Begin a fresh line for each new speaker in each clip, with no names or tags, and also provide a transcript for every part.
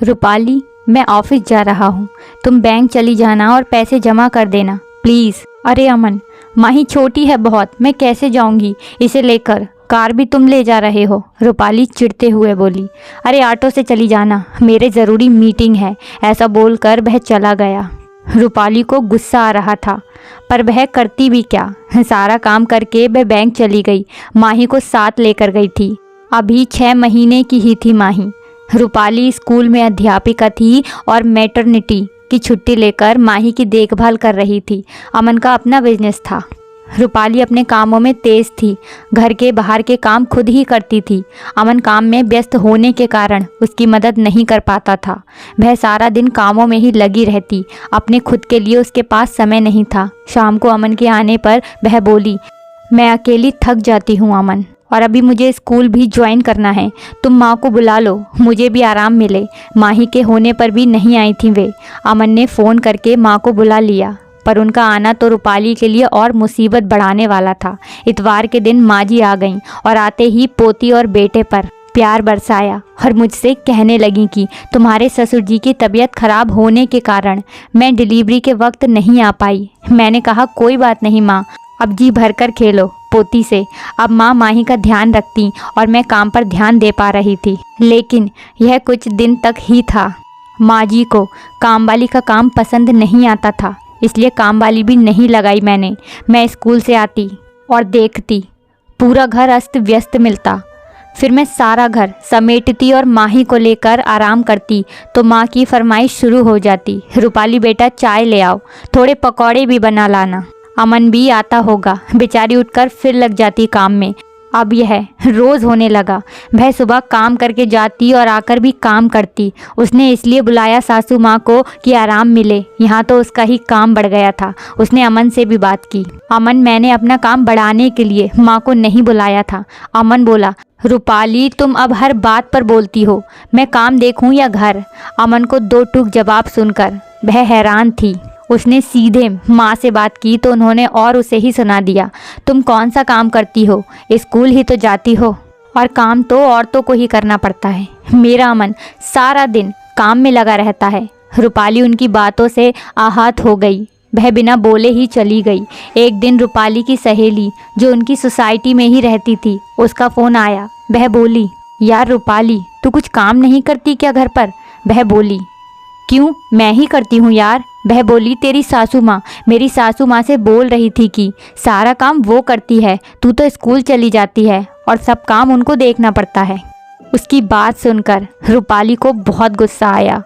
रूपाली, मैं ऑफिस जा रहा हूँ, तुम बैंक चली जाना और पैसे जमा कर देना प्लीज़। अरे अमन, माही छोटी है बहुत, मैं कैसे जाऊँगी इसे लेकर, कार भी तुम ले जा रहे हो। रूपाली चिढ़ते हुए बोली। अरे ऑटो से चली जाना, मेरे ज़रूरी मीटिंग है। ऐसा बोलकर वह चला गया। रूपाली को गुस्सा आ रहा था, पर वह करती भी क्या। सारा काम करके वह बैंक चली गई। माही को साथ लेकर गई थी। अभी 6 महीने की ही थी माही। रूपाली स्कूल में अध्यापिका थी और मैटरनिटी की छुट्टी लेकर माही की देखभाल कर रही थी। अमन का अपना बिजनेस था। रूपाली अपने कामों में तेज थी, घर के बाहर के काम खुद ही करती थी। अमन काम में व्यस्त होने के कारण उसकी मदद नहीं कर पाता था। वह सारा दिन कामों में ही लगी रहती, अपने खुद के लिए उसके पास समय नहीं था। शाम को अमन के आने पर वह बोली, मैं अकेली थक जाती हूँ अमन, और अभी मुझे स्कूल भी ज्वाइन करना है। तुम माँ को बुला लो, मुझे भी आराम मिले। माही के होने पर भी नहीं आई थी वे। अमन ने फ़ोन करके माँ को बुला लिया, पर उनका आना तो रूपाली के लिए और मुसीबत बढ़ाने वाला था। इतवार के दिन माँ जी आ गईं और आते ही पोती और बेटे पर प्यार बरसाया और मुझसे कहने लगी कि तुम्हारे ससुर जी की तबीयत खराब होने के कारण मैं डिलीवरी के वक्त नहीं आ पाई। मैंने कहा कोई बात नहीं माँ, अब जी भर कर खेलो पोती से। अब माँ माही का ध्यान रखती और मैं काम पर ध्यान दे पा रही थी। लेकिन यह कुछ दिन तक ही था। माँ जी को काम वाली का काम पसंद नहीं आता था, इसलिए काम वाली भी नहीं लगाई मैंने। मैं स्कूल से आती और देखती पूरा घर अस्त व्यस्त मिलता, फिर मैं सारा घर समेटती और माही को लेकर आराम करती तो माँ की फरमाइश शुरू हो जाती, रूपाली बेटा चाय ले आओ, थोड़े पकौड़े भी बना लाना। अमन भी आता होगा, बेचारी उठकर फिर लग जाती काम में। अब यह रोज़ होने लगा। वह सुबह काम करके जाती और आकर भी काम करती। उसने इसलिए बुलाया सासू माँ को कि आराम मिले, यहाँ तो उसका ही काम बढ़ गया था। उसने अमन से भी बात की। अमन, मैंने अपना काम बढ़ाने के लिए माँ को नहीं बुलाया था। अमन बोला, रूपाली तुम अब हर बात पर बोलती हो, मैं काम देखूँ या घर। अमन को 2 टूक जवाब सुनकर वह हैरान थी। उसने सीधे माँ से बात की तो उन्होंने और उसे ही सुना दिया, तुम कौन सा काम करती हो, स्कूल ही तो जाती हो, और काम तो औरतों को ही करना पड़ता है। मेरा अमन सारा दिन काम में लगा रहता है। रूपाली उनकी बातों से आहत हो गई। वह बिना बोले ही चली गई। एक दिन रूपाली की सहेली जो उनकी सोसाइटी में ही रहती थी, उसका फ़ोन आया। वह बोली, यार रूपाली तू कुछ काम नहीं करती क्या घर पर? वह बोली, क्यों, मैं ही करती हूँ यार। वह बोली, तेरी सासू माँ मेरी सासू माँ से बोल रही थी कि सारा काम वो करती है, तू तो स्कूल चली जाती है और सब काम उनको देखना पड़ता है। उसकी बात सुनकर रूपाली को बहुत गुस्सा आया।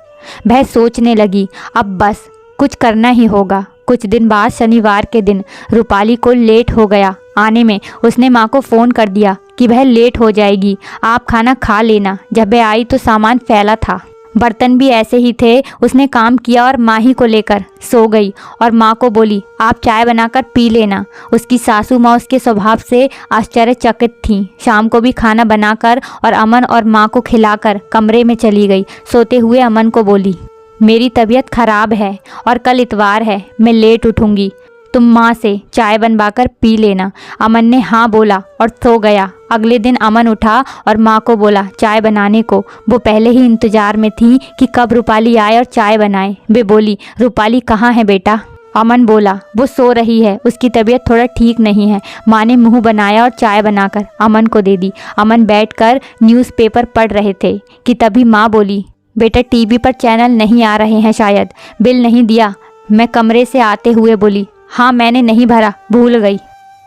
वह सोचने लगी, अब बस कुछ करना ही होगा। कुछ दिन बाद शनिवार के दिन रूपाली को लेट हो गया आने में। उसने माँ को फ़ोन कर दिया कि वह लेट हो जाएगी, आप खाना खा लेना। जब वह आई तो सामान फैला था, बर्तन भी ऐसे ही थे। उसने काम किया और माही को लेकर सो गई और माँ को बोली, आप चाय बनाकर पी लेना। उसकी सासू माँ उसके स्वभाव से आश्चर्यचकित थीं। शाम को भी खाना बनाकर और अमन और माँ को खिलाकर कमरे में चली गई। सोते हुए अमन को बोली, मेरी तबीयत खराब है और कल इतवार है, मैं लेट उठूँगी, तुम माँ से चाय बनवाकर पी लेना। अमन ने हाँ बोला और सो गया। अगले दिन अमन उठा और माँ को बोला चाय बनाने को। वो पहले ही इंतजार में थी कि कब रूपाली आए और चाय बनाए। वे बोली, रूपाली कहाँ है बेटा? अमन बोला, वो सो रही है, उसकी तबीयत थोड़ा ठीक नहीं है। माँ ने मुंह बनाया और चाय बनाकर अमन को दे दी। अमन बैठकर न्यूज़पेपर पढ़ रहे थे कि तभी माँ बोली, बेटा टीवी पर चैनल नहीं आ रहे हैं शायद, बिल नहीं दिया? मैं कमरे से आते हुए बोली, हाँ मैंने नहीं भरा, भूल गई,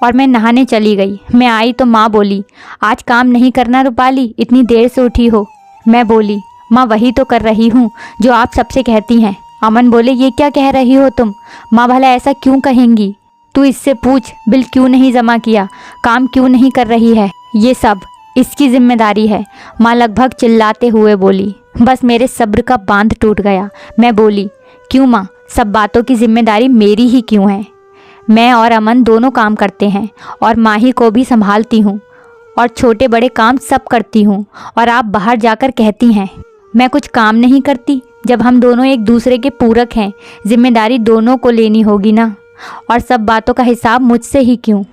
और मैं नहाने चली गई। मैं आई तो माँ बोली, आज काम नहीं करना रूपाली, इतनी देर से उठी हो? मैं बोली, माँ वही तो कर रही हूँ जो आप सबसे कहती हैं। अमन बोले, ये क्या कह रही हो तुम? माँ भला ऐसा क्यों कहेंगी? तू इससे पूछ, बिल क्यों नहीं जमा किया, काम क्यों नहीं कर रही है, ये सब इसकी जिम्मेदारी है। माँ लगभग चिल्लाते हुए बोली। बस मेरे सब्र का बांध टूट गया। मैं बोली, क्यों माँ, सब बातों की जिम्मेदारी मेरी ही क्यों है? मैं और अमन दोनों काम करते हैं और माही को भी संभालती हूँ और छोटे बड़े काम सब करती हूँ, और आप बाहर जाकर कहती हैं मैं कुछ काम नहीं करती। जब हम दोनों एक दूसरे के पूरक हैं, जिम्मेदारी दोनों को लेनी होगी ना, और सब बातों का हिसाब मुझसे ही क्यों?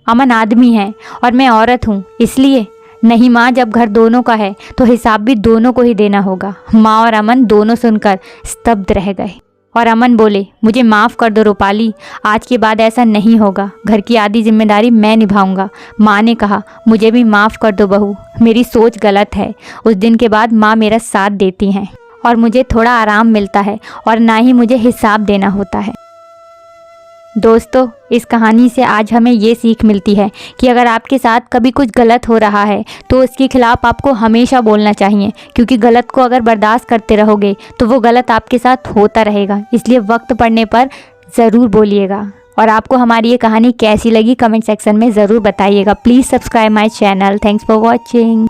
अमन आदमी है और मैं औरत हूँ, इसलिए नहीं माँ, जब घर दोनों का है तो हिसाब भी दोनों को ही देना होगा। माँ और अमन दोनों सुनकर स्तब्ध रह गए और अमन बोले, मुझे माफ़ कर दो रूपाली, आज के बाद ऐसा नहीं होगा। घर की आधी जिम्मेदारी मैं निभाऊंगा। माँ ने कहा, मुझे भी माफ़ कर दो बहू, मेरी सोच गलत है। उस दिन के बाद माँ मेरा साथ देती हैं और मुझे थोड़ा आराम मिलता है और ना ही मुझे हिसाब देना होता है। दोस्तों, इस कहानी से आज हमें ये सीख मिलती है कि अगर आपके साथ कभी कुछ गलत हो रहा है तो उसके खिलाफ आपको हमेशा बोलना चाहिए, क्योंकि गलत को अगर बर्दाश्त करते रहोगे तो वो गलत आपके साथ होता रहेगा। इसलिए वक्त पड़ने पर ज़रूर बोलिएगा। और आपको हमारी ये कहानी कैसी लगी कमेंट सेक्शन में ज़रूर बताइएगा। Please subscribe my channel. Thanks for watching.